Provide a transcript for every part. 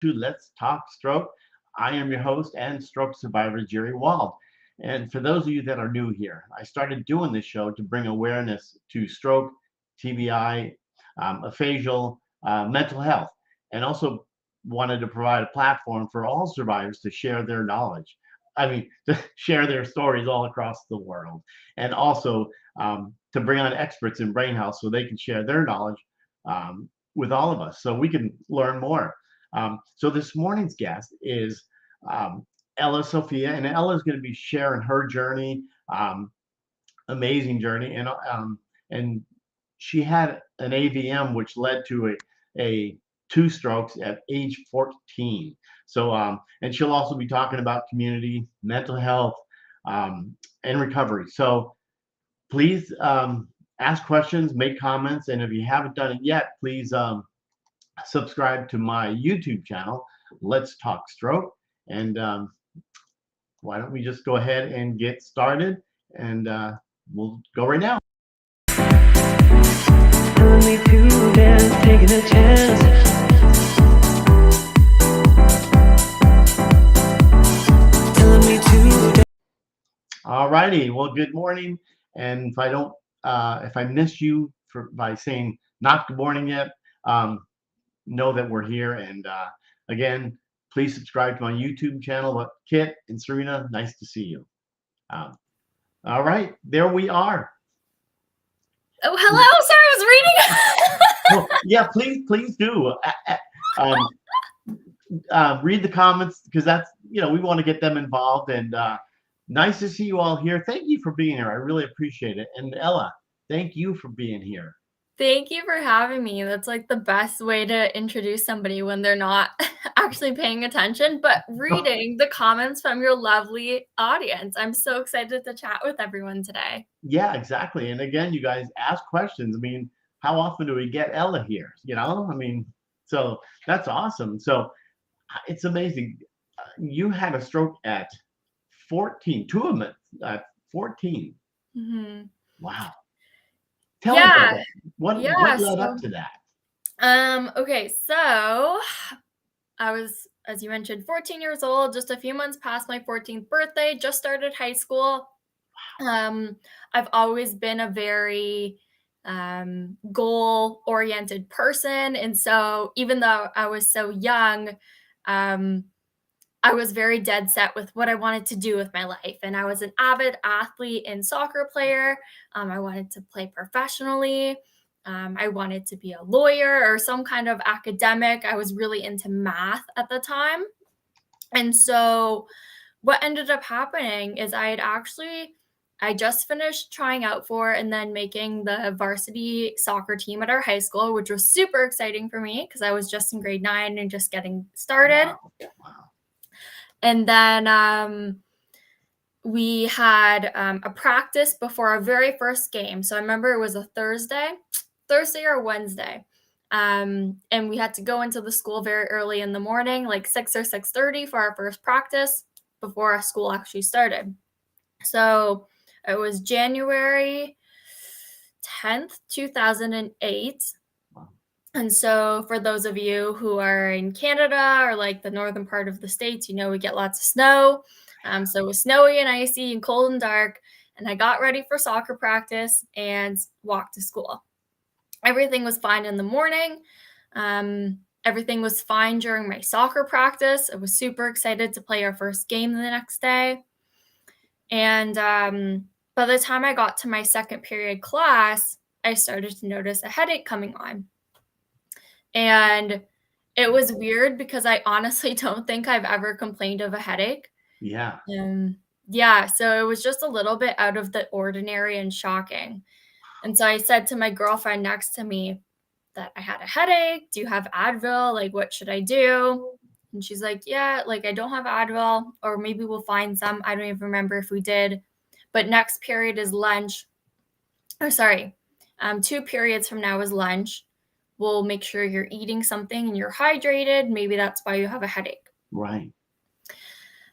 to Let's Talk Stroke. I am your host and stroke survivor, Jerry Wald. And for those of you that are new here, I started doing this show to bring awareness to stroke, TBI, aphasia, mental health, and also wanted to provide a platform for all survivors to share their knowledge. I mean, to share their stories all across the world, and also to bring on experts in brain health so they can share their knowledge with all of us so we can learn more. So this morning's guest is um, Ella Sofia, and Ella is going to be sharing her journey, um, amazing journey, and she had an AVM which led to a two strokes at age 14. So and she'll also be talking about community, mental health, and recovery. So please ask questions, make comments, and if you haven't done it yet, please subscribe to my YouTube channel, Let's Talk Stroke. And why don't we just go ahead and get started? And we'll go right now. Taking a chance. All righty. Well, good morning. And if I missed you by saying not good morning yet, know that we're here. And again, please subscribe to my YouTube channel. Kit and Serena, nice to see you. All right, there we are. Oh, hello. Sorry, I was reading. Well, yeah, please do. Read the comments because that's, we want to get them involved. And nice to see you all here. Thank you for being here. I really appreciate it. And Ella, thank you for being here. Thank you for having me. That's like the best way to introduce somebody when they're not actually paying attention, but reading the comments from your lovely audience. I'm so excited to chat with everyone today. Yeah, exactly. And again, you guys ask questions. I mean, how often do we get Ella here? So that's awesome. So it's amazing. You had a stroke at 14, two of them at 14. Mm-hmm. Wow. Tell me about that. What led up to that? Okay, so I was, as you mentioned, 14 years old, just a few months past my 14th birthday, just started high school. I've always been a very goal-oriented person. And so even though I was so young, I was very dead set with what I wanted to do with my life. And I was an avid athlete and soccer player. I wanted to play professionally. I wanted to be a lawyer or some kind of academic. I was really into math at the time. And so what ended up happening is I just finished trying out for and then making the varsity soccer team at our high school, which was super exciting for me because I was just in grade 9 and just getting started. Wow. And then we had a practice before our very first game. So I remember it was a Thursday or Wednesday. And we had to go into the school very early in the morning, like 6 or 6:30 for our first practice before our school actually started. So it was January 10th, 2008. And so for those of you who are in Canada or like the northern part of the States, we get lots of snow. So it was snowy and icy and cold and dark. And I got ready for soccer practice and walked to school. Everything was fine in the morning. Everything was fine during my soccer practice. I was super excited to play our first game the next day. And by the time I got to my second period class, I started to notice a headache coming on. And it was weird because I honestly don't think I've ever complained of a headache. Yeah. So it was just a little bit out of the ordinary and shocking. And so I said to my girlfriend next to me that I had a headache. Do you have Advil? Like, what should I do? And she's like, yeah, like I don't have Advil, or maybe we'll find some. I don't even remember if we did. But next period is lunch. 2 periods from now is lunch. We'll make sure you're eating something and you're hydrated. Maybe that's why you have a headache. Right.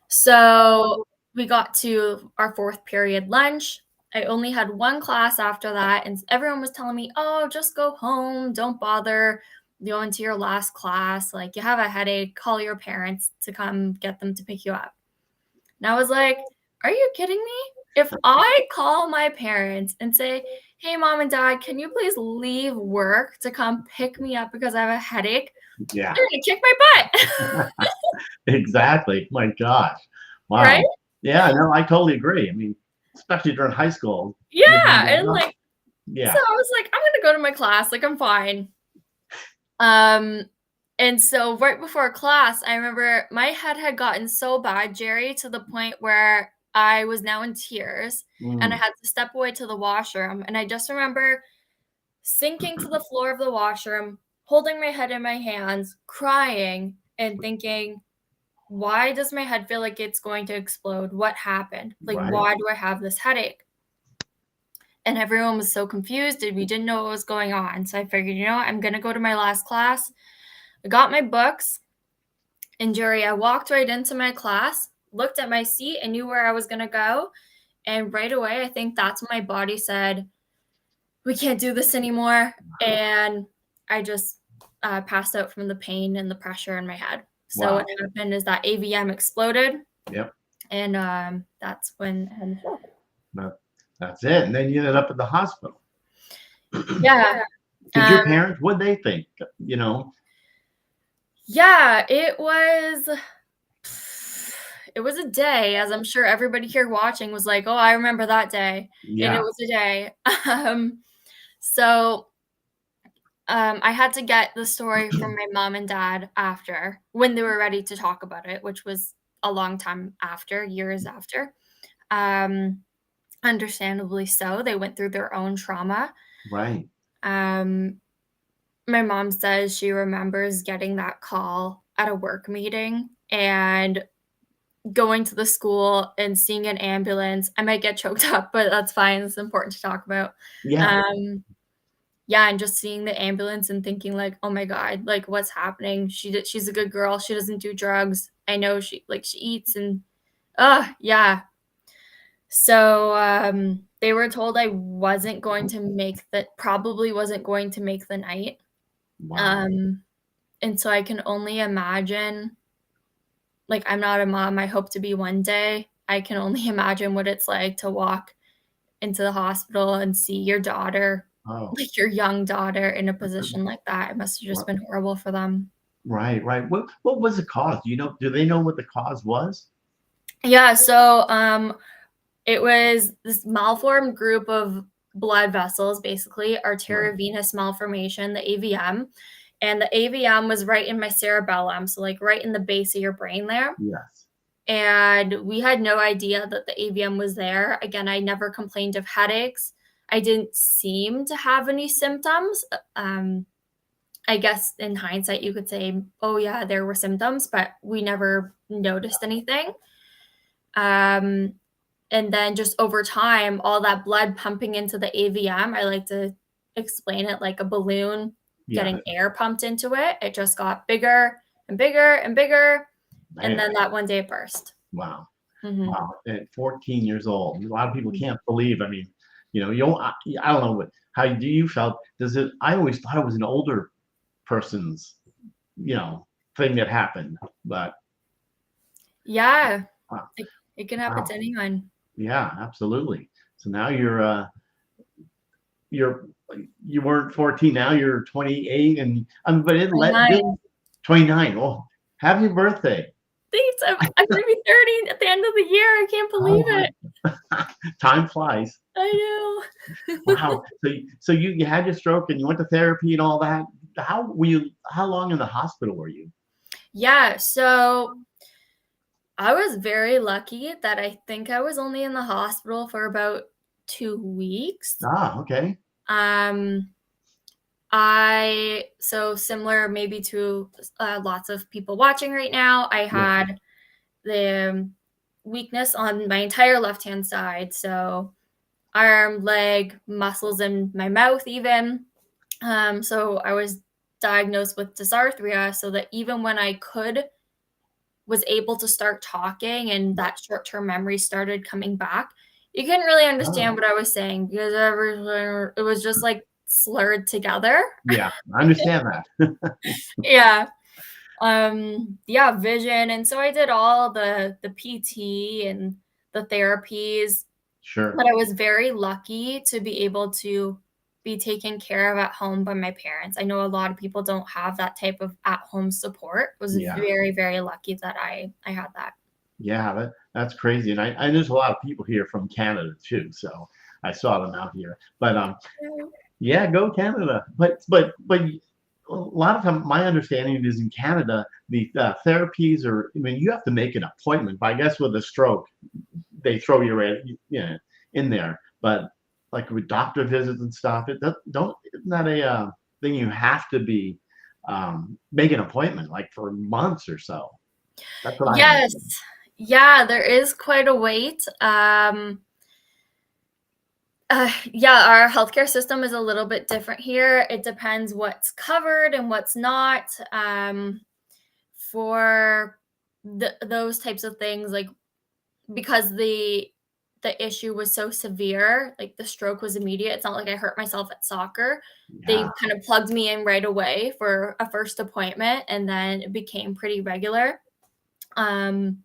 So we got to our 4th period lunch. I only had one class after that, and everyone was telling me, oh, just go home. Don't bother. go into your last class. Like, you have a headache, call your parents to come get them to pick you up. And I was like, are you kidding me? If I call my parents and say, hey, mom and dad, can you please leave work to come pick me up because I have a headache? Yeah, They're going to kick my butt. exactly. My gosh. Right? Wow. Yeah, no, I totally agree. I mean, especially during high school, you have Yeah. that And like, yeah, so I was like, I'm going to go to my class. Like, I'm fine. And so right before class, I remember my head had gotten so bad, Jerry, to the point where I was now in tears and I had to step away to the washroom. And I just remember sinking to the floor of the washroom, holding my head in my hands, crying, and thinking, why does my head feel like it's going to explode? What happened? Like, right. why do I have this headache? And everyone was so confused and we didn't know what was going on. So I figured, I'm going to go to my last class. I got my books, and Jerry, I walked right into my class, looked at my seat, and knew where I was going to go. And right away, I think that's when my body said, we can't do this anymore. And I just passed out from the pain and the pressure in my head. So what happened is that AVM exploded. Yep. And that's when I had a stroke. That's it. And then you ended up at the hospital. Yeah. Did your parents, what'd they think? Yeah, it was a day, as I'm sure everybody here watching was like, oh, I remember that day. Yeah. And it was a day. So I had to get the story from my mom and dad after, when they were ready to talk about it, which was a long time after, years after. Understandably so. They went through their own trauma. Right. My mom says she remembers getting that call at a work meeting and going to the school and seeing an ambulance. I might get choked up, but that's fine. It's important to talk about. Yeah. Yeah, and just seeing the ambulance and thinking like, oh my God, like what's happening? She's a good girl. She doesn't do drugs. I know she eats and yeah. So they were told I wasn't going to make probably wasn't going to make the night. Wow. And so I can only imagine, like, I'm not a mom. I hope to be one day. I can only imagine what it's like to walk into the hospital and see your daughter, like your young daughter, in a position like that. It must have just been horrible for them. Right. What was the cause? Do they know what the cause was? Yeah. So it was this malformed group of blood vessels, basically arteriovenous malformation, the AVM. And the AVM was right in my cerebellum, so like right in the base of your brain there. Yes. And we had no idea that the AVM was there. Again, I never complained of headaches. I didn't seem to have any symptoms. I guess in hindsight, you could say, oh yeah, there were symptoms, but we never noticed anything. And then just over time, all that blood pumping into the AVM, I like to explain it like a balloon getting air pumped into it. It just got bigger and bigger and bigger. Man. And then that one day it burst. Wow. Mm-hmm. Wow. At 14 years old. A lot of people can't believe. I mean, I don't know how you felt. I always thought it was an older person's, thing that happened, but. Yeah. Wow. It can happen to anyone. Yeah, absolutely. So now you weren't 14, now you're 28, and but it 29. Well, happy birthday. Thanks. I'm gonna be 30 at the end of the year. I can't believe it. Time flies. I know. Wow. So you had your stroke and you went to therapy and all that. How long in the hospital were you? Yeah, so I was very lucky that I think I was only in the hospital for about 2 weeks. Okay. So similar maybe to lots of people watching right now, I had the weakness on my entire left-hand side. So arm, leg, muscles in my mouth even. So I was diagnosed with dysarthria, so that even when I was able to start talking and that short-term memory started coming back, you couldn't really understand what I was saying because it was just like slurred together. Yeah, I understand that. Yeah. Yeah, vision. And so I did all the PT and the therapies, Sure. but I was very lucky to be able to be taken care of at home by my parents. I know a lot of people don't have that type of at-home support. I was Yeah. very, very lucky that I had that. Yeah, that's crazy. And I there's a lot of people here from Canada too, so I saw them out here. But yeah, go Canada. But a lot of time, my understanding is in Canada, the therapies are. I mean, you have to make an appointment. But I guess with a stroke, they throw you right, in there. But like with doctor visits and stuff, it don't isn't that a thing you have to be make an appointment like for months or so. That's what I Yes. understand. Yeah, there is quite a wait. Yeah, our healthcare system is a little bit different here. It depends what's covered and what's not. For those types of things, like because the issue was so severe, like the stroke was immediate. It's not like I hurt myself at soccer. Yeah, They kind of plugged me in right away for a first appointment, and then it became pretty regular. Um,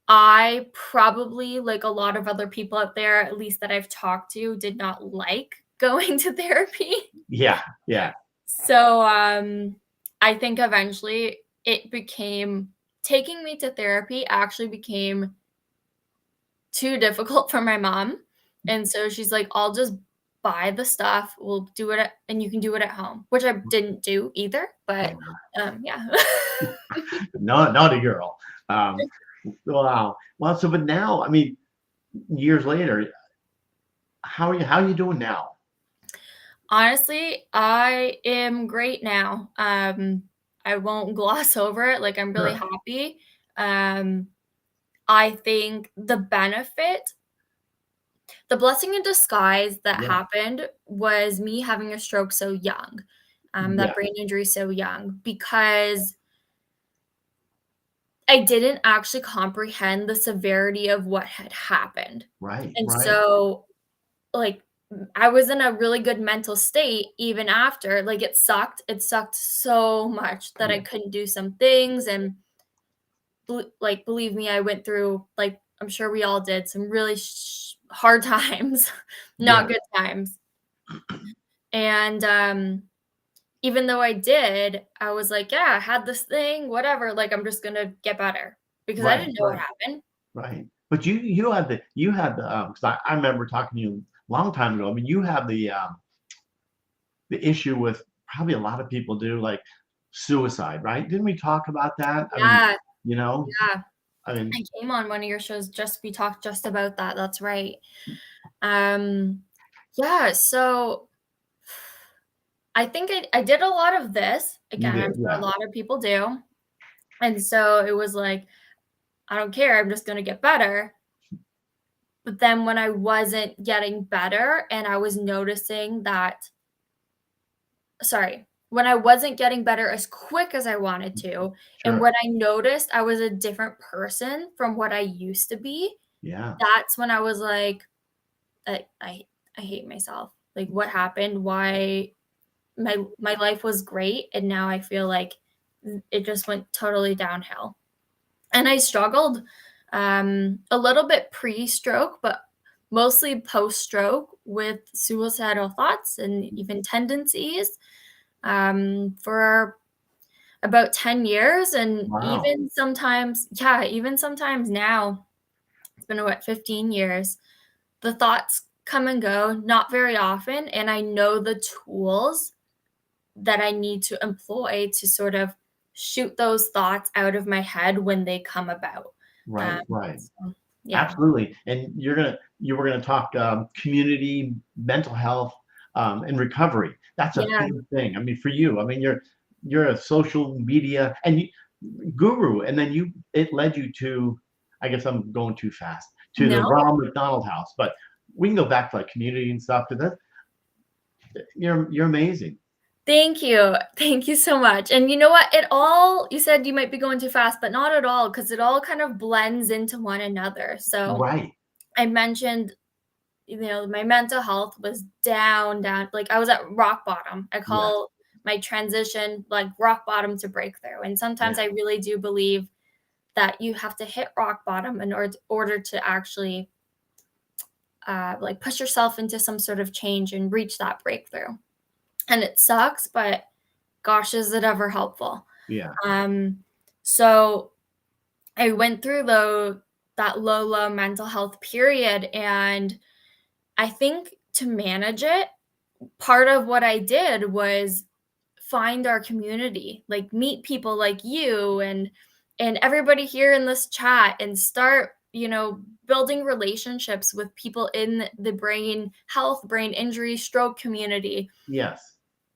I probably, like a lot of other people out there, at least that I've talked to, did not like going to therapy. yeah, yeah. So I think eventually it became taking me to therapy actually became too difficult for my mom. And so she's like, I'll just buy the stuff. We'll do it and you can do it at home, which I didn't do either. But yeah. No, not a girl. Um, wow. Well, so but now, I mean, years later, how are you doing now? Honestly, I am great now. I won't gloss over it. Like I'm really Sure. happy. Um, I think the blessing in disguise that Yeah. happened was me having a stroke so young, that Yeah. brain injury so young, because I didn't actually comprehend the severity of what had happened. Right. And Right. so, like, I was in a really good mental state even after. Like, it sucked. It sucked so much that I Yeah. couldn't do some things. And, like, believe me, I went through, like, I'm sure we all did some really hard times, not Yeah. good times. And even though I did, I was like, yeah, I had this thing, whatever. Like, I'm just going to get better because I Right. didn't know what Right. happened. Right. But you had the because I remember talking to you a long time ago. I mean, you have the issue with probably a lot of people do like suicide, right? Didn't we talk about that? I mean, Yeah. you know, Yeah. I mean, I came on one of your shows we talked just about that. That's right. Um, yeah, so I think I did a lot of this. you Again, I'm did, sure a yeah. lot of people do. And so it was like, I don't care, I'm just gonna get better. But then when I wasn't getting better and I was noticing that sorry, when I wasn't getting better as quick as I wanted to, and Sure. when I noticed I was a different person from what I used to be, Yeah. that's when I was like, I I I hate myself. Like, what happened? Why my life was great, and now I feel like it just went totally downhill. And I struggled, a little bit pre-stroke, but mostly post-stroke with suicidal thoughts and even tendencies, for about 10 years, and Wow. even sometimes now, it's been, what, 15 years. The thoughts come and go, not very often, and I know the tools that I need to employ to sort of shoot those thoughts out of my head when they come about. Right, right. So, yeah. Absolutely. And you were gonna talk community mental health and recovery. That's a Yeah. big thing. I mean, for you, I mean, you're a social media and guru, and then it led you to, I guess I'm going too fast, to the No? Ronald McDonald House. But we can go back to like community and stuff because that you're amazing. Thank you. Thank you so much. And you know what? You said you might be going too fast, but not at all, because it all kind of blends into one another. So Right. I mentioned my mental health was down, like I was at rock bottom. I Yeah. call my transition like rock bottom to breakthrough. And sometimes Yeah. I really do believe that you have to hit rock bottom in order to actually like push yourself into some sort of change and reach that breakthrough. And it sucks, but gosh, is it ever helpful? Yeah. So I went through that low mental health period, and I think to manage it, part of what I did was find our community, like meet people like you and everybody here in this chat, and start, building relationships with people in the brain health, brain injury, stroke community. Yes.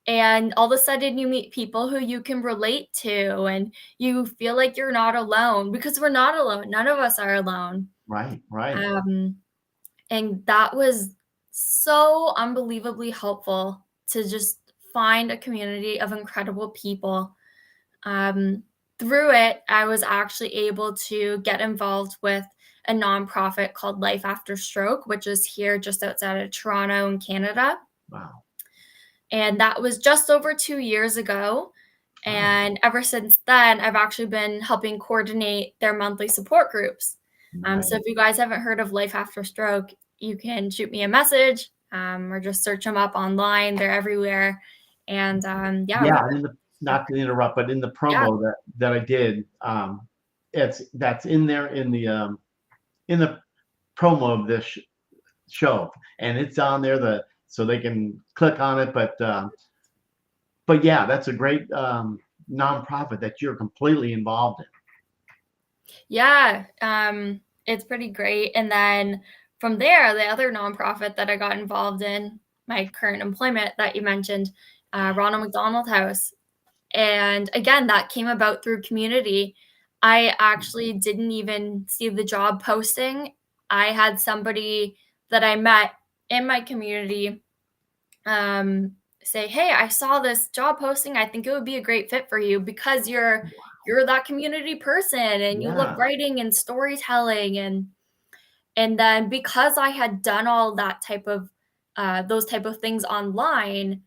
And all of a sudden you meet people who you can relate to, and you feel like you're not alone, because we're not alone. None of us are alone. Right. Right. And that was so unbelievably helpful, to just find a community of incredible people. Through it, I was actually able to get involved with a nonprofit called Life After Stroke, which is here just outside of Toronto in Canada. Wow. And that was just over 2 years ago. And ever since then, I've actually been helping coordinate their monthly support groups. Right. So if you guys haven't heard of Life After Stroke, you can shoot me a message, or just search them up online. They're everywhere. And Yeah. Not to interrupt, but in the Yeah. promo that I did, that's in there in the promo of this show, and it's on there so they can click on it. But yeah, that's a great nonprofit that you're completely involved in. Yeah, it's pretty great. And then from there, the other nonprofit that I got involved in, my current employment that you mentioned, Ronald McDonald House. And again, that came about through community. I actually didn't even see the job posting. I had somebody that I met in my community say, "Hey, I saw this job posting. I think it would be a great fit for you, because you're that community person, and you love Yeah. writing and storytelling." And then, because I had done all that type of those type of things online,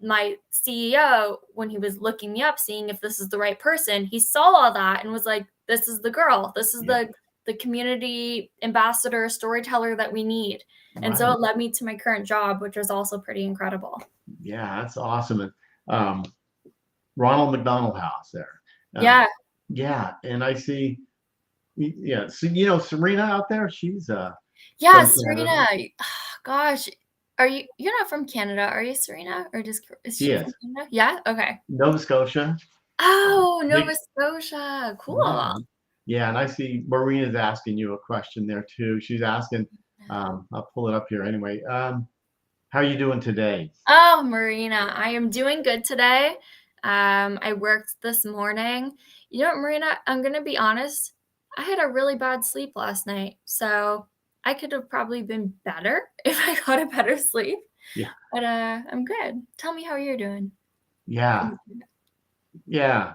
my CEO, when he was looking me up, seeing if this is the right person, he saw all that and was like, "This is the girl. This is Yeah. the community ambassador, storyteller that we need." And so Right. it led me to my current job, which was also pretty incredible. Yeah, that's awesome. And Ronald McDonald House there. Yeah. Yeah, and I see. Yeah, so Serena out there. She's Yeah, from Canada. Serena. Gosh, you're not from Canada, are you, Serena? Or is She she is from Canada? Yeah? Okay. Nova Scotia. Oh, Big, Nova Scotia. yeah, Cool. yeah, and I see Marina's asking you a question there too. She's asking. I'll pull it up here anyway. How are you doing today? Oh, Marina, I am doing good today. I worked this morning. You know what, Marina? I'm gonna be honest. I had a really bad sleep last night, so I could have probably been better if I got a better sleep. Yeah, But I'm good. Tell me how you're doing. yeah, yeah.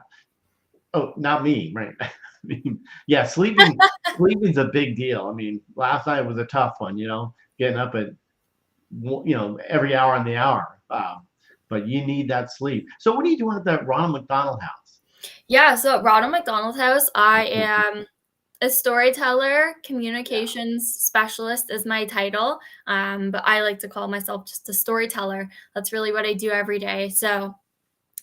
Oh, not me, right? I mean, yeah, sleeping's a big deal. I mean, last night was a tough one. Getting up at every hour on the hour. But you need that sleep. So what are you doing at that Ronald McDonald House? Yeah, so at Ronald McDonald House, I am a storyteller, communications specialist is my title. But I like to call myself just a storyteller. That's really what I do every day. So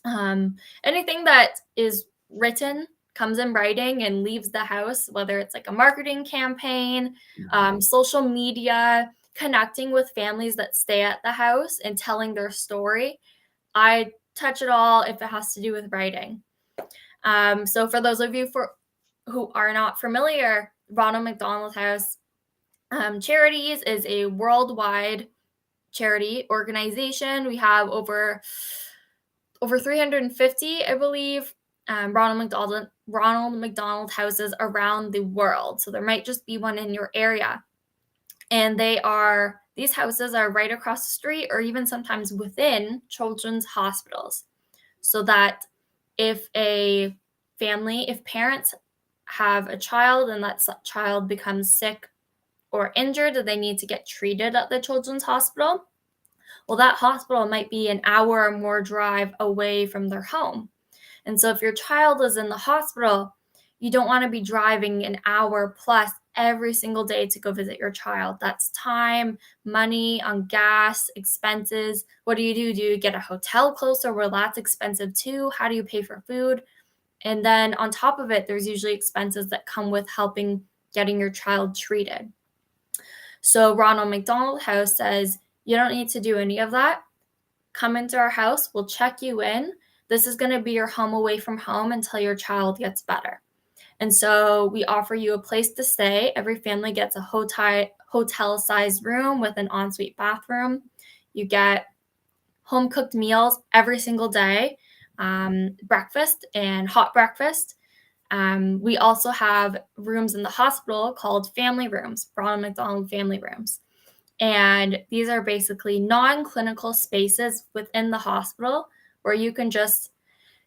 anything that is written comes in writing and leaves the house, whether it's like a marketing campaign, social media, connecting with families that stay at the house and telling their story. I touch it all if it has to do with writing. So for those of you who are not familiar, Ronald McDonald House Charities is a worldwide charity organization. We have over 350, I believe, Ronald McDonald houses around the world. So there might just be one in your area. And these houses are right across the street, or even sometimes within children's hospitals. So that if parents have a child and that child becomes sick or injured that they need to get treated at the children's hospital, well, that hospital might be an hour or more drive away from their home. And so if your child is in the hospital, you don't want to be driving an hour plus every single day to go visit your child. That's time, money on gas, expenses. What do? Do you get a hotel closer where that's expensive too? How do you pay for food? And then on top of it, there's usually expenses that come with helping getting your child treated. So Ronald McDonald House says, you don't need to do any of that. Come into our house, we'll check you in. This is going to be your home away from home until your child gets better. And so we offer you a place to stay. Every family gets a hotel-sized room with an ensuite bathroom. You get home-cooked meals every single day, breakfast and hot breakfast. We also have rooms in the hospital called family rooms, Ronald McDonald family rooms. And these are basically non-clinical spaces within the hospital where you can just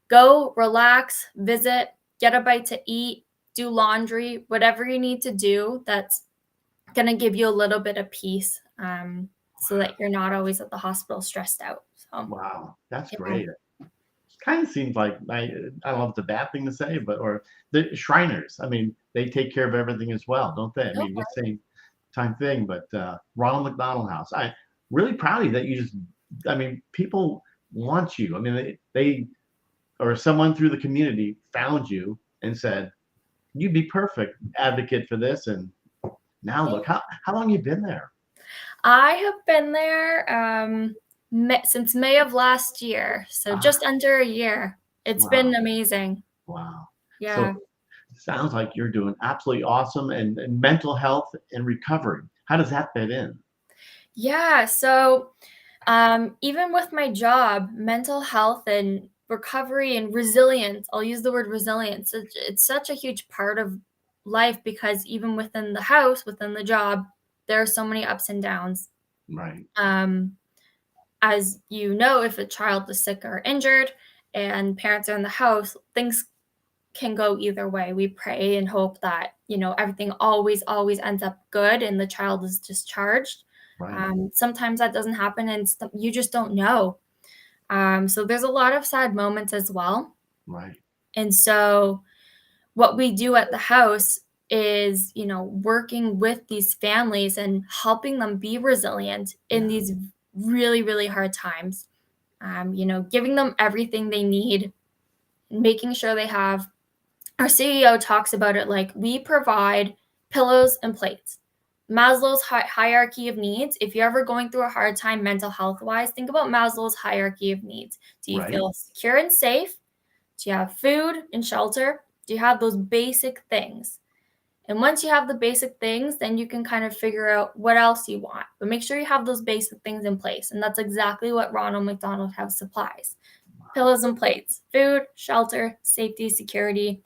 go, relax, visit, get a bite to eat, do laundry, whatever you need to do that's going to give you a little bit of peace, so that you're not always at the hospital stressed out. So, Wow, that's yeah. great. Kind of seems like I don't know if it's a bad thing to say, but or the Shriners. I mean, they take care of everything as well, don't they? I mean, the same time thing. But Ronald McDonald House, I really proud of you that you just. I mean, people want you. I mean, they or someone through the community found you and said you'd be perfect advocate for this. And now look, how long you been there? I have been there since May of last year, so just under a year. It's been amazing. Wow. Yeah. So sounds like you're doing absolutely awesome. And mental health and recovery. How does that fit in? Yeah. So even with my job, mental health and recovery and resilience, I'll use the word resilience. It's such a huge part of life because even within the house, within the job, there are so many ups and downs. Right. As you know, if a child is sick or injured and parents are in the house, things can go either way. We pray and hope that, everything always ends up good and the child is discharged. Right. Sometimes that doesn't happen and you just don't know. So there's a lot of sad moments as well. Right. And so what we do at the house is, working with these families and helping them be resilient in these really, really hard times. Giving them everything they need, making sure they have. Our CEO talks about it like we provide pillows and plates. Maslow's hierarchy of needs. If you're ever going through a hard time mental health wise, think about Maslow's hierarchy of needs. Do you feel secure and safe? Do you have food and shelter? Do you have those basic things? And once you have the basic things, then you can kind of figure out what else you want. But make sure you have those basic things in place. And that's exactly what Ronald McDonald House supplies. Pillows and plates, food, shelter, safety, security,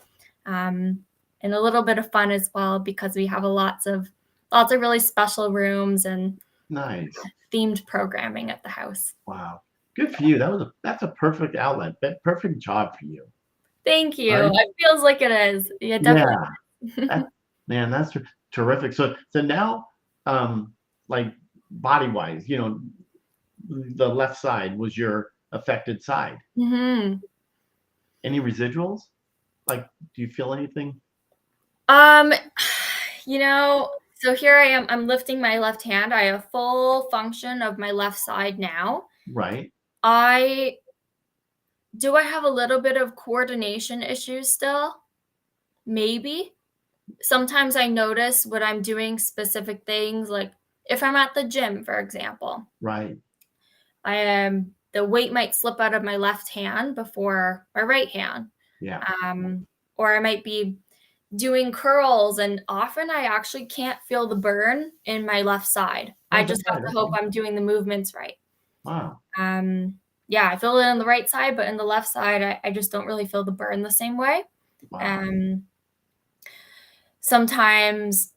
and a little bit of fun as well because we have lots of really special rooms and nice themed programming at the house. Wow. Good for you. That's a perfect outlet. Perfect job for you. Thank you. Right? It feels like it is. Yeah, definitely. Yeah. Man, that's terrific. So now, like body wise, the left side was your affected side. Mm-hmm. Any residuals? Like, do you feel anything? So here I am. I'm lifting my left hand. I have full function of my left side now. Right. I have a little bit of coordination issues still? Maybe. Sometimes I notice when I'm doing specific things, like if I'm at the gym, for example. Right. The weight might slip out of my left hand before my right hand. Yeah. Or I might be doing curls, and often I actually can't feel the burn in my left side. I just have to hope I'm doing the movements right. Wow. Yeah, I feel it on the right side, but in the left side, I just don't really feel the burn the same way. Wow. Sometimes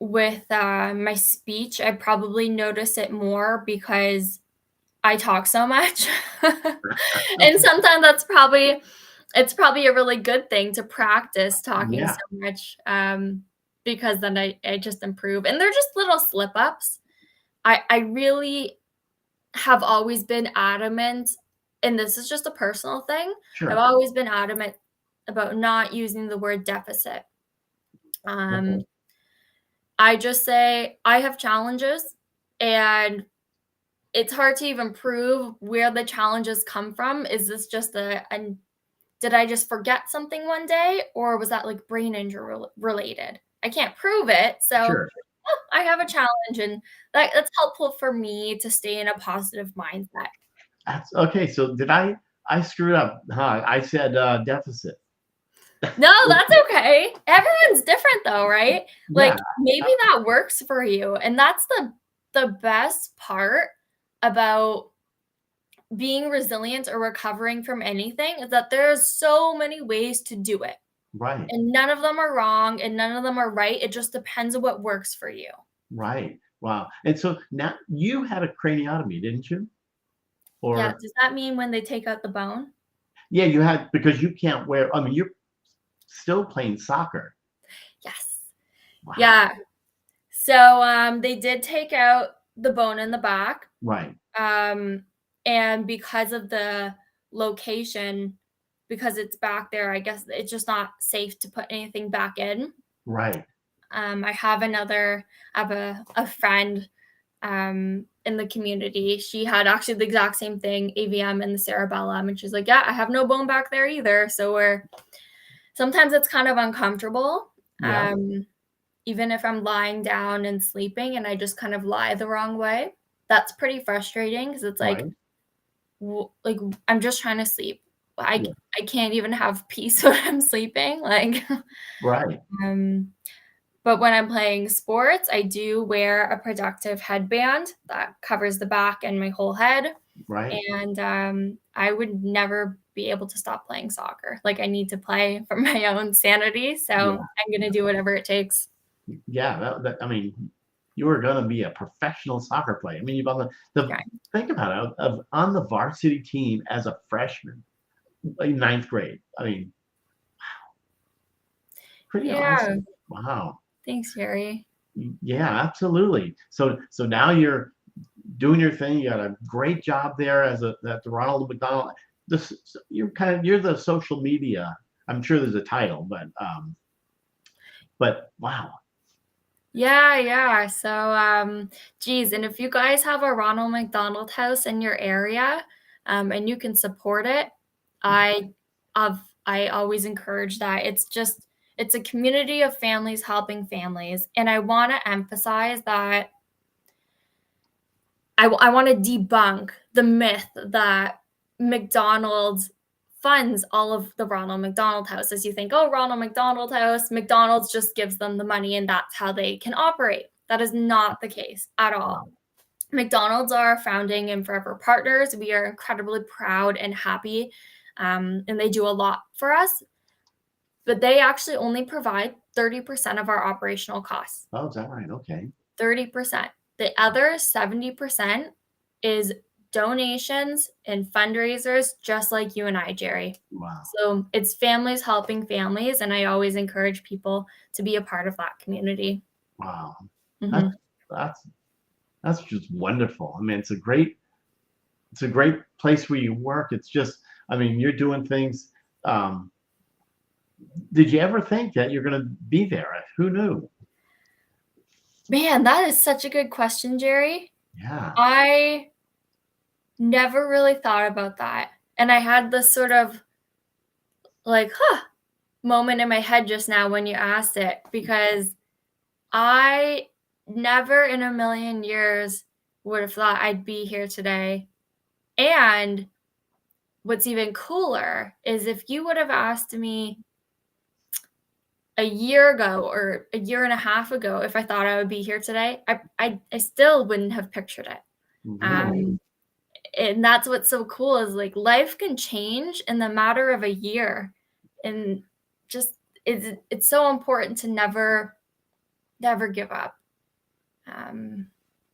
with my speech, I probably notice it more because I talk so much. And sometimes it's probably a really good thing to practice talking so much. because then I just improve. And they're just little slip ups. I really have always been adamant, and this is just a personal thing. I've Sure. always been adamant about not using the word deficit. Okay. I just say I have challenges, and it's hard to even prove where the challenges come from. Is this just a did I just forget something one day, or was that like brain injury related? I can't prove it, so Sure. I have a challenge, and that's helpful for me to stay in a positive mindset. That's okay. So I screwed up, huh? I said deficit. No, that's okay. Everyone's different though, right? Yeah. Like maybe that works for you. And that's the best part about being resilient or recovering from anything is that there's so many ways to do it. Right. And none of them are wrong and none of them are right. It just depends on what works for you. Right. Wow. And so now you had a craniotomy, didn't you? Yeah, Or does that mean when they take out the bone? yeah, you had because you can't wear. I mean, you're still playing soccer. Yes. Wow. Yeah. So they did take out the bone in the back. Right. And because of the location, because it's back there, I guess it's just not safe to put anything back in. Right. I have a friend in the community. She had actually the exact same thing, AVM and the cerebellum, and she's like, "Yeah, I have no bone back there either." So sometimes it's kind of uncomfortable. Yeah. Even if I'm lying down and sleeping and I just kind of lie the wrong way, that's pretty frustrating because it's like, Right. like I'm just trying to sleep. I Yeah. I can't even have peace when I'm sleeping. Like, Right. um, but when I'm playing sports, I do wear a protective headband that covers the back and my whole head. Right. And I would never be able to stop playing soccer. Like I need to play for my own sanity. So Yeah. I'm gonna do whatever it takes. Yeah. I mean, you were going to be a professional soccer player. I mean, you've on the Right. think about it on the varsity team as a freshman, like ninth grade. I mean, pretty Yeah. awesome. Wow. Thanks, Jerry. Yeah, absolutely. So now you're doing your thing. You got a great job there as at the Ronald McDonald. This you're the social media. I'm sure there's a title, but wow. Yeah, yeah. So, geez, and if you guys have a Ronald McDonald House in your area, and you can support it, I, I always encourage that. It's a community of families helping families, and I want to emphasize that I want to debunk the myth that McDonald's funds all of the Ronald McDonald House. As you think, oh, Ronald McDonald House, McDonald's just gives them the money and that's how they can operate. That is not the case at all. Wow. McDonald's are founding and forever partners. We are incredibly proud and happy, and they do a lot for us. But they actually only provide 30% of our operational costs. Oh, is that right? Okay. 30%. The other 70% is donations and fundraisers, just like you and I, Jerry. Wow. So it's families helping families, and I always encourage people to be a part of that community. Wow. That's Mhm. that's that's just wonderful. I mean, it's a great place where you work. It's just, I mean, you're doing things. Um, did you ever think that you're going to be there? Who knew? Man, that is such a good question, Jerry. Yeah. I never really thought about that. And I had this sort of like, moment in my head just now when you asked it, because I never in a million years would have thought I'd be here today. And what's even cooler is if you would have asked me a year ago or a year and a half ago if I thought I would be here today, I still wouldn't have pictured it. Really? Um, and that's what's so cool is like life can change in the matter of a year, and just it's so important to never give up.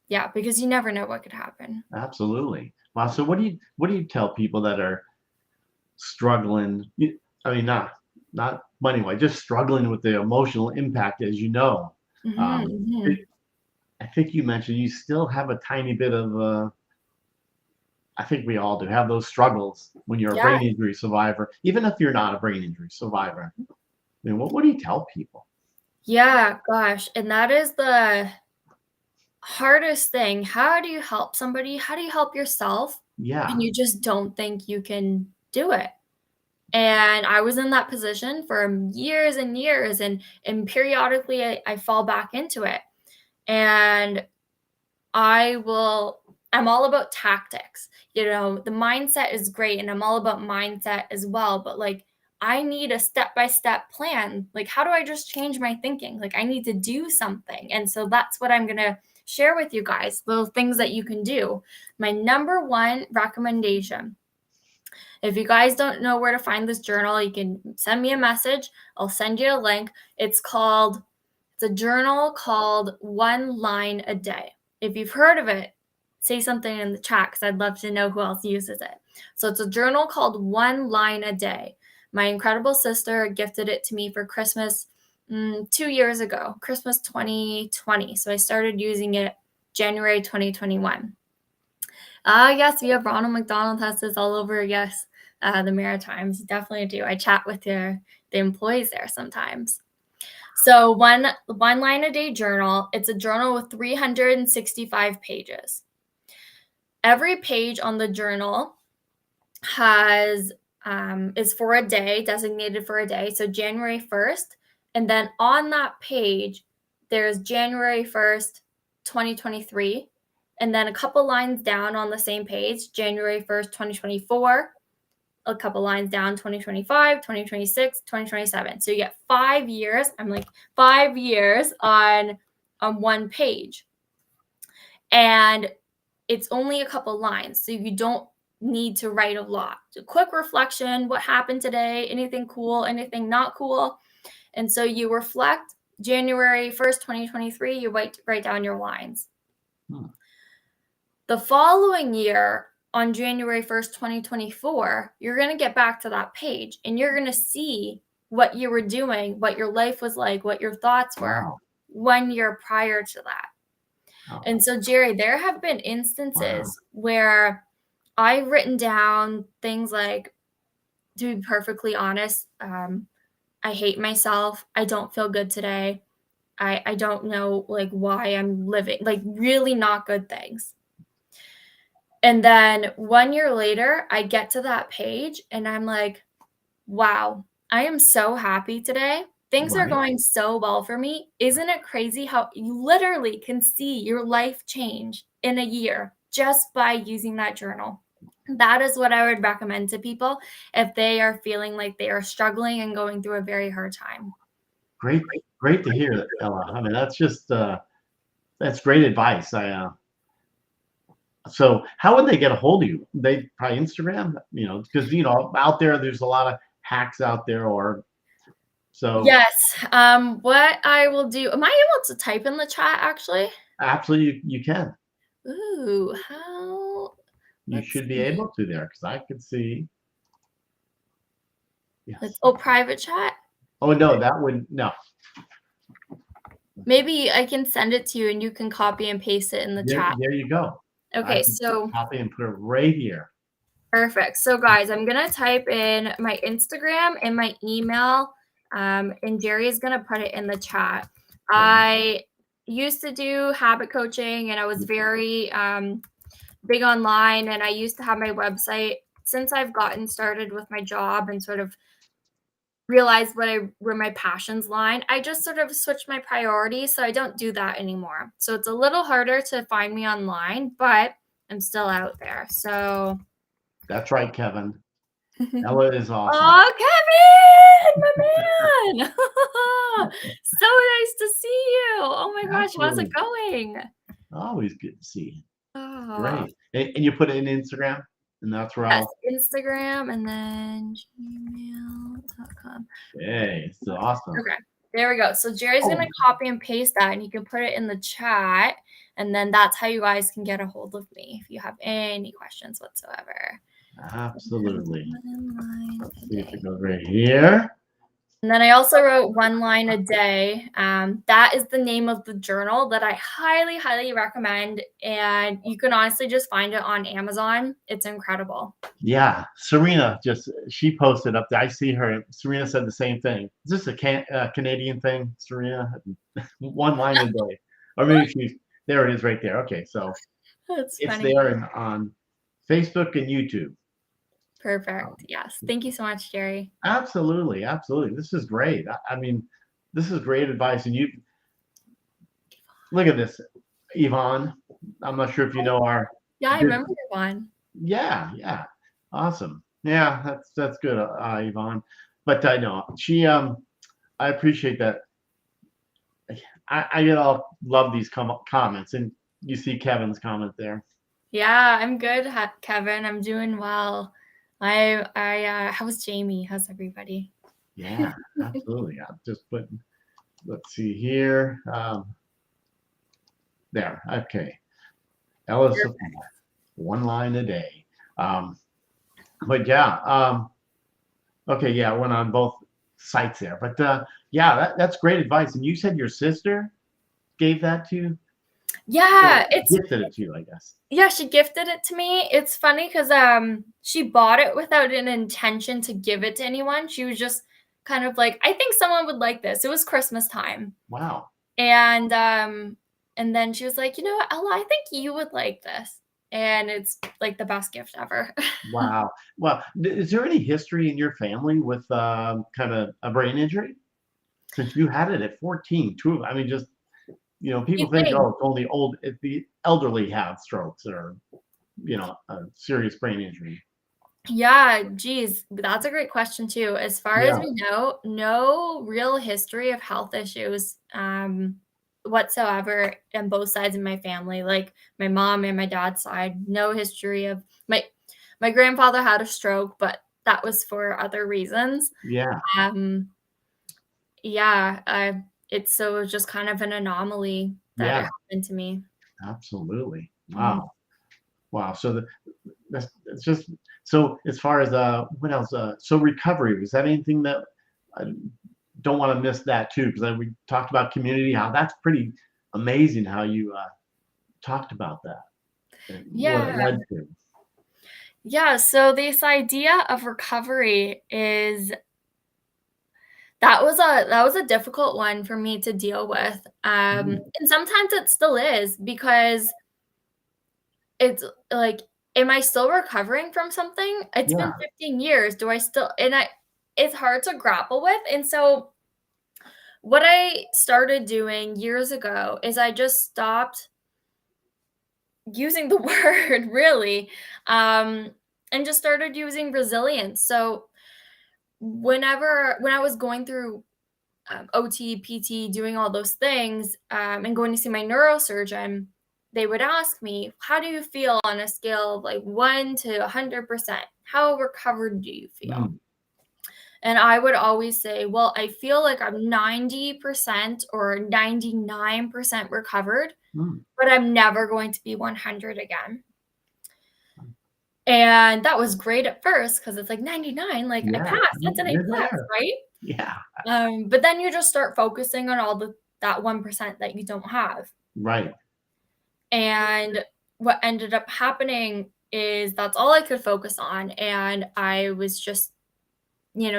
Yeah, because you never know what could happen. Absolutely. Wow. So what do you tell people that are struggling? I mean, not money-wise, just struggling with the emotional impact, as you know. Mhm, Um, mhm. it, I think you mentioned you still have a tiny bit of, I think we all do have those struggles when you're a Yeah, brain injury survivor, even if you're not a brain injury survivor. I mean, what do you tell people? yeah, gosh, and that is the hardest thing. How do you help somebody? How do you help yourself when Yeah. you just don't think you can do it? And I was in that position for years and years, and periodically I fall back into it. And I'm all about tactics. The mindset is great and I'm all about mindset as well, but like I need a step-by-step plan. Like how do I just change my thinking? Like I need to do something. And so that's what I'm going to share with you guys, little things that you can do. My number one recommendation, if you guys don't know where to find this journal, you can send me a message. I'll send you a link. It's a journal called One Line a Day. If you've heard of it, say something in the chat because I'd love to know who else uses it. So it's a journal called One Line a Day. My incredible sister gifted it to me for Christmas 2 years ago, Christmas 2020. So I started using it January 2021. Yes, we have Ronald McDonald Houses all over, yes, the Maritimes. Definitely do. I chat with the employees there sometimes. So one line a day journal, it's a journal with 365 pages. Every page on the journal has is for a day, designated for a day. So January 1st. And then on that page, there's January 1st, 2023. And then a couple lines down on the same page, January 1st, 2024. A couple lines down, 2025, 2026, 2027. So you get 5 years. I'm like 5 years on one page. And it's only a couple lines. So you don't need to write a lot. A quick reflection, what happened today, anything cool, anything not cool. And so you reflect January 1st, 2023, you write down your lines. The following year, on January 1st, 2024, you're going to get back to that page and you're going to see what you were doing, what your life was like, what your thoughts were Wow. 1 year prior to that. Wow. And so, Jerry, there have been instances Wow. where I've written down things like, to be perfectly honest, I hate myself. I don't feel good today. I don't know like why I'm living, like really not good things. And then 1 year later, I get to that page and I'm like, wow, I am so happy today. Things are Right. going so well for me. Isn't it crazy how you literally can see your life change in a year just by using that journal? That is what I would recommend to people if they are feeling like they are struggling and going through a very hard time. Great to hear, Ella. I mean, that's just that's great advice. So how would they get a hold of you? They probably Instagram, because out there's a lot of hacks out there, or so. Yes. What I will do, am I able to type in the chat actually? Absolutely, you can. Ooh, how? You Let's should be see. able to there because I could see. Yes. Private chat. Oh no, that would no. Maybe I can send it to you and you can copy and paste it in the chat. There you go. I Okay, can so copy and put it right here. perfect. So guys, I'm gonna type in my Instagram and my email, and Jerry is gonna put it in the chat. I used to do habit coaching and I was very big online, and I used to have my website. Since I've gotten started with my job and sort of realized where my passions lie, I just sort of switched my priorities, so I don't do that anymore. So it's a little harder to find me online, but I'm still out there. So That's right, Kevin. Ella is awesome. oh, Kevin, my man. So nice to see you. Oh my gosh, how's it going? Always good to see you. Oh, Great. And you put it in Instagram, and that's where yes, I'll. Instagram and then gmail.com. Hey, it's awesome. Okay, there we go. So Jerry's gonna copy and paste that, and you can put it in the chat, and then that's how you guys can get a hold of me if you have any questions whatsoever. Absolutely. One line Let's a see if day. it goes right here. And then I also wrote One Line a Day. That is the name of the journal that I highly, highly recommend. And you can honestly just find it on Amazon. It's incredible. Yeah, Serena she posted up there. I see her. Serena said the same thing. Is this a Canadian thing, Serena? One line a day, or maybe there. It is right there. Okay, so That's it's funny. there on Facebook and YouTube. Perfect. Yes. Thank you so much, Jerry. Absolutely, absolutely. This is great. I mean, this is great advice. And you look at this, Yvonne. I'm not sure if you know our Yeah, I good. remember your one. Yeah, yeah, awesome. Yeah, that's good, Yvonne. But I know I appreciate that. I get all love these comments, and you see Kevin's comment there. Yeah, I'm good, Kevin. I'm doing well. How's Jamie? How's everybody? Yeah, absolutely. I'm just putting. Let's see here. There. Okay. Ella Sofia, one line a day. But yeah. Okay. Yeah, I went on both sites there. But yeah, that's great advice. And you said your sister gave that to you? Yeah, Gifted it to you, I guess. Yeah, she gifted it to me. It's funny because she bought it without an intention to give it to anyone. She was just kind of like, I think someone would like this. It was Christmas time. Wow. And then she was like, you know what, Ella, I think you would like this. And it's like the best gift ever. Wow. Well, is there any history in your family with kind of a brain injury? Since you had it at 14, too. I mean, just people think, oh, it's only the elderly have strokes or a serious brain injury. Yeah, geez, that's a great question too. As far as we know, no real history of health issues whatsoever on both sides of my family. Like my mom and my dad's side, no history of my grandfather had a stroke, but that was for other reasons. Yeah. It's just kind of an anomaly that it happened to me. Absolutely. Wow. Wow. So that's just so as far as what else? So recovery, was that anything that I don't want to miss that too? Because we talked about community, how that's pretty amazing how you talked about that. What it led to. Yeah, so this idea of recovery that was a difficult one for me to deal with. And sometimes it still is, because it's like, am I still recovering from something? It's been 15 years. Do I still, it's hard to grapple with. And so what I started doing years ago is I just stopped using the word, really, and just started using resilience. So when I was going through OT, PT, doing all those things, and going to see my neurosurgeon, they would ask me, how do you feel on a scale of like 1 to 100%? How recovered do you feel? And I would always say, well, I feel like I'm 90% or 99% recovered, but I'm never going to be 100 again. And that was great at first, because it's like 99, like I passed, that's an A plus, right? Yeah. But then you just start focusing on all that 1% that you don't have. Right. And what ended up happening is that's all I could focus on. And I was just,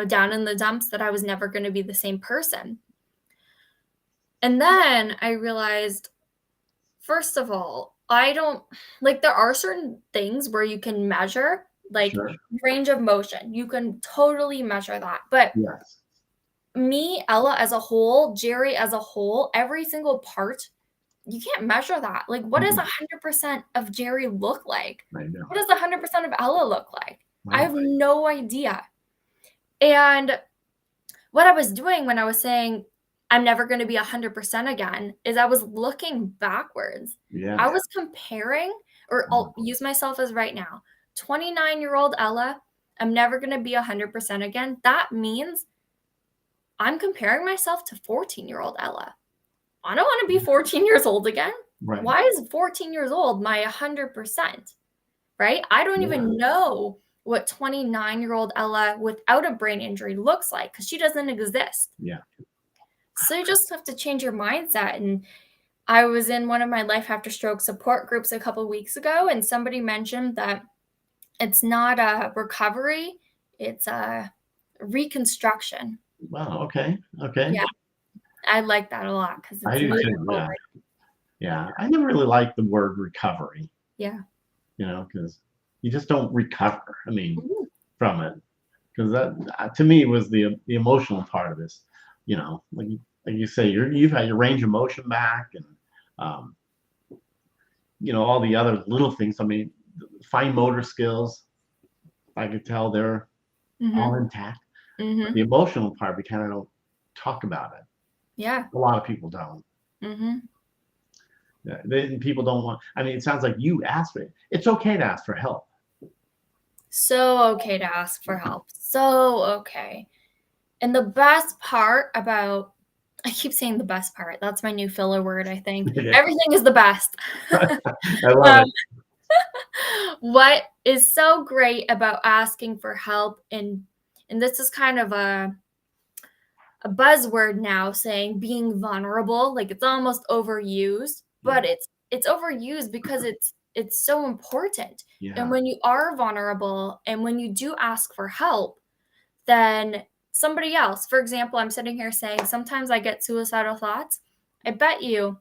down in the dumps, that I was never going to be the same person. And then I realized, first of all, I don't like, there are certain things where you can measure, like range of motion. You can totally measure that. But me, Ella as a whole, Jerry as a whole, every single part, you can't measure that. Like, what does 100% of Jerry look like? What does 100% of Ella look like? I have no idea. And what I was doing when I was saying I'm never going to be 100% again is I was looking backwards. I was comparing, or I'll use myself as right now, 29-year-old Ella, I'm never going to be 100% again. That means I'm comparing myself to 14-year-old Ella. I don't want to be 14 years old again. Right. Why is 14 years old my 100%? Right? I don't even know what 29-year-old Ella without a brain injury looks like, because she doesn't exist. Yeah. So you just have to change your mindset. And I was in one of my Life After Stroke support groups a couple of weeks ago, and somebody mentioned that it's not a recovery, it's a reconstruction. Wow. Okay. Okay. Yeah, I like that a lot because I it's do moving too. Yeah. forward. Yeah. I never really liked the word recovery, Yeah. because you just don't recover. I mean, Mhm. from it, because that to me was the emotional part of this. Like you say, you've had your range of motion back, and um, all the other little things. I mean, fine motor skills. I could tell they're all Mhm. intact. But the Mhm. emotional part, we kind of don't talk about it. Yeah. A lot of people don't. Mhm. People don't want. I mean, it sounds like you asked for it. It's okay to ask for help. So okay to ask for help. So okay. And the best part about, I keep saying the best part. That's my new filler word, I think. Yeah. Everything is the best. I love Um, it. what is so great about asking for help, and this is kind of a buzzword now, saying being vulnerable, like it's almost overused, Yeah. but it's overused because it's so important. And Yeah. when you are vulnerable and when you do ask for help, then somebody else, for example, I'm sitting here saying sometimes I get suicidal thoughts. I bet you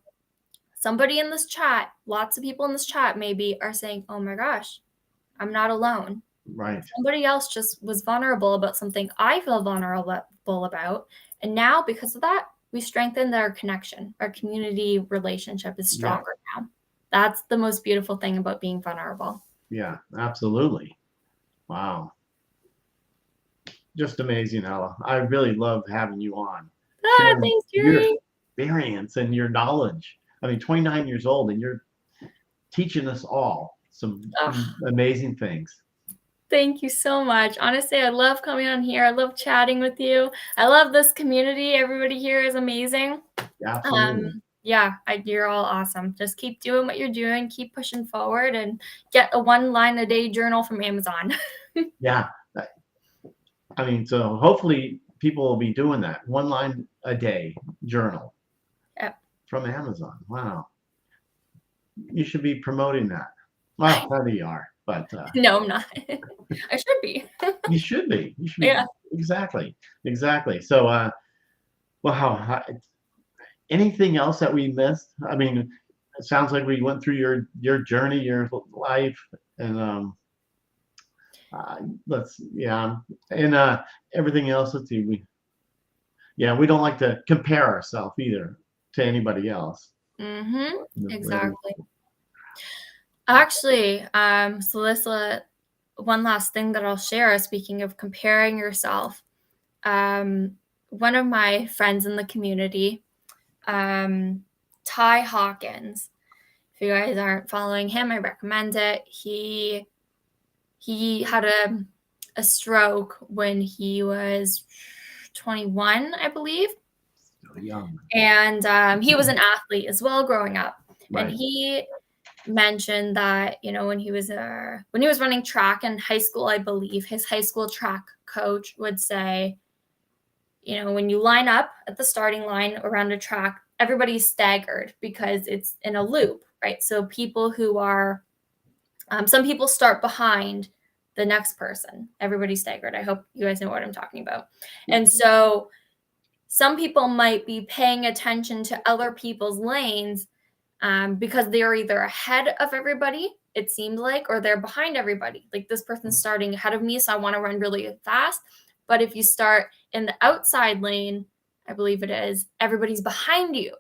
somebody in this chat, lots of people in this chat maybe, are saying, oh my gosh, I'm not alone. Right. Somebody else just was vulnerable about something I feel vulnerable about. And now, because of that, we strengthened our connection. Our community relationship is Yeah. stronger now. That's the most beautiful thing about being vulnerable. Yeah. Absolutely. Wow. Just amazing, Ella. I really love having you on, sharing Thanks, your Jerry. experience and your knowledge. I mean, 29 years old, and you're teaching us all some Oh, amazing things. thank you so much. Honestly, I love coming on here. I love chatting with you. I love this community. Everybody here is amazing. Absolutely. Yeah, you're all awesome. Just keep doing what you're doing, keep pushing forward, and get a 1 line a day journal from Amazon. Yeah. I mean, so hopefully people will be doing that. 1 line a day journal Yep. from Amazon. Wow. You should be promoting that. Well, there you are, but No, I'm not. I should be. you should be. You should be. Yeah. Exactly. Exactly. So, wow. Anything else that we missed? I mean, it sounds like we went through your journey, your life, and uh, and everything else. Let's see. We don't like to compare ourselves either to anybody else. Exactly. Actually, so this one last thing that I'll share, speaking of comparing yourself. One of my friends in the community, Ty Hawkins. If you guys aren't following him, I recommend it. He had a stroke when he was 21, I believe. Still young. And he was an athlete as well growing up. Right. And he mentioned that, when he was running track in high school, I believe his high school track coach would say, when you line up at the starting line around a track, everybody's staggered because it's in a loop, right? So people who are, some people start behind the next person. Everybody's staggered. I hope you guys know what I'm talking about. And so some people might be paying attention to other people's lanes because they're either ahead of everybody, it seemed like, or they're behind everybody. Like, this person's starting ahead of me, so I want to run really fast. But if you start in the outside lane, I believe it is, everybody's behind you.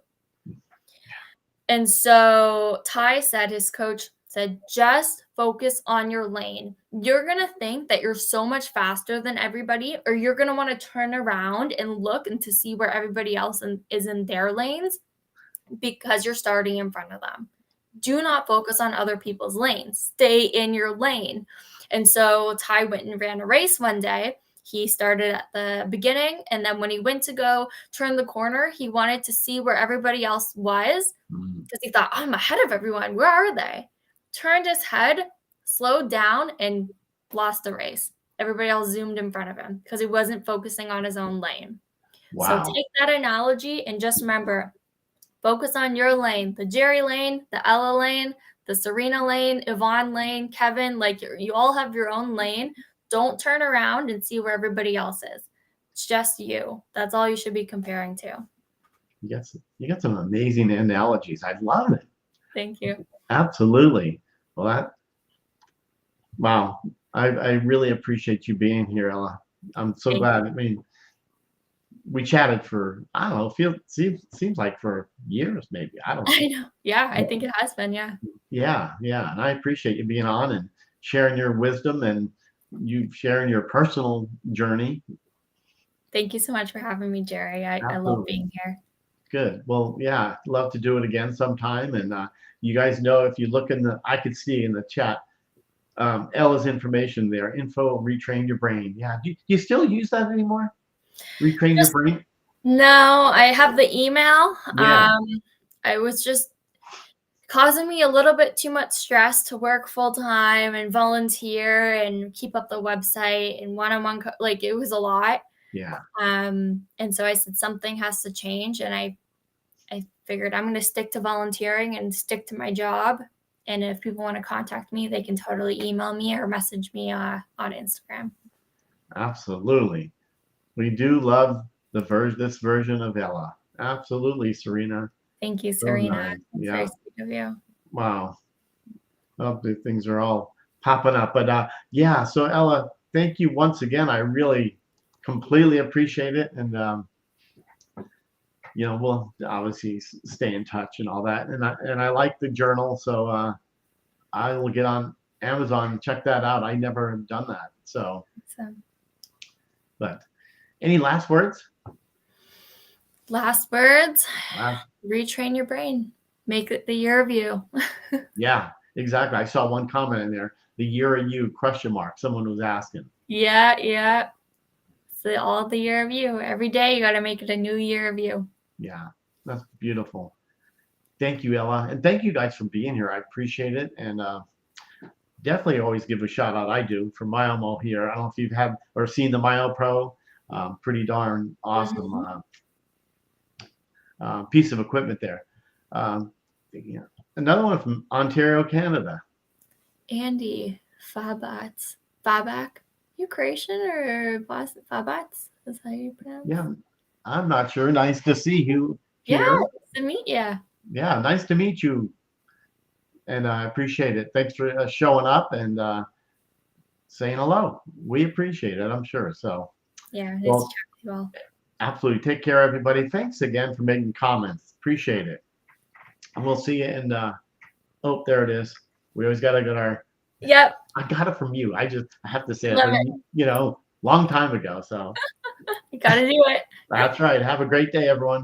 And so Ty said, his coach said, just focus on your lane. You're going to think that you're so much faster than everybody, or you're going to want to turn around and look and to see where everybody else is in their lanes because you're starting in front of them. Do not focus on other people's lanes. Stay in your lane. And so Ty went and ran a race one day. He started at the beginning, and then when he went to go turn the corner, he wanted to see where everybody else was because he thought, I'm ahead of everyone. Where are they? Turned his head, slowed down, and lost the race. Everybody else zoomed in front of him because he wasn't focusing on his own lane. So Wow. take that analogy and just remember, focus on your lane, the Jerry lane, the Ella lane, the Serena lane, Yvonne lane, Kevin, like you all have your own lane. Don't turn around and see where everybody else is. It's just you. That's all you should be comparing to. You got some amazing analogies. I love it. Thank you. Absolutely. Well, wow. I really appreciate you being here, Ella. I'm so Thank glad. I mean, we chatted for, I don't know, seems like for years, maybe. I don't I know. know. Yeah, I think it has been. Yeah. Yeah, yeah. And I appreciate you being on and sharing your wisdom and you sharing your personal journey. Thank you so much for having me, Jerry. I love Absolutely. being here. Good. Well, yeah, love to do it again sometime. And you guys know if you look I could see in the chat, Ella's information there, info, retrain your brain. Yeah. Do you still use that anymore? Retrain your Just brain? no, I have the email. Yeah. I was just causing me a little bit too much stress to work full time and volunteer and keep up the website and one-on-one like it was a lot. Yeah. And so I said something has to change, and I figured I'm going to stick to volunteering and stick to my job. And if people want to contact me, they can totally email me or message me on Instagram. Absolutely. We do love this version of Ella. Absolutely, Serena. Thank you, So Serena. nice. That's Yeah. very sweet of you. Wow. Well, the things are all popping up. But yeah, so Ella, thank you once again. I really completely appreciate it. And we'll obviously stay in touch and all that. And I like the journal, so I will get on Amazon and check that out. I never have done that. So, but any last words? Last words. Last, Retrain your brain. Make it the year of you. yeah, exactly. I saw one comment in there. The year of you, ? Someone was asking. Yeah. So all the year of you. Every day you got to make it a new year of you. Yeah, that's beautiful. Thank you, Ella. And thank you guys for being here. I appreciate it. And definitely always give a shout out. I do for Myomo here. I don't know if you've had or seen the Myo Pro. Pretty darn awesome piece of equipment there. Yeah. Another one from Ontario, Canada. Andy Fabak. You Croatian or Fabats? Is how you pronounce? Yeah, I'm not sure. Nice to see you here. Yeah, nice to meet you. Yeah, nice to meet you. And I appreciate it. Thanks for showing up and saying hello. We appreciate it, I'm sure. So yeah, nice to chat with you all. Absolutely. Take care, everybody. Thanks again for making comments. Appreciate it. And we'll see you in oh, there it is. We always gotta get our Yep. I got it from you. I have to say it, long time ago. So you gotta do it. That's right. Have a great day, everyone.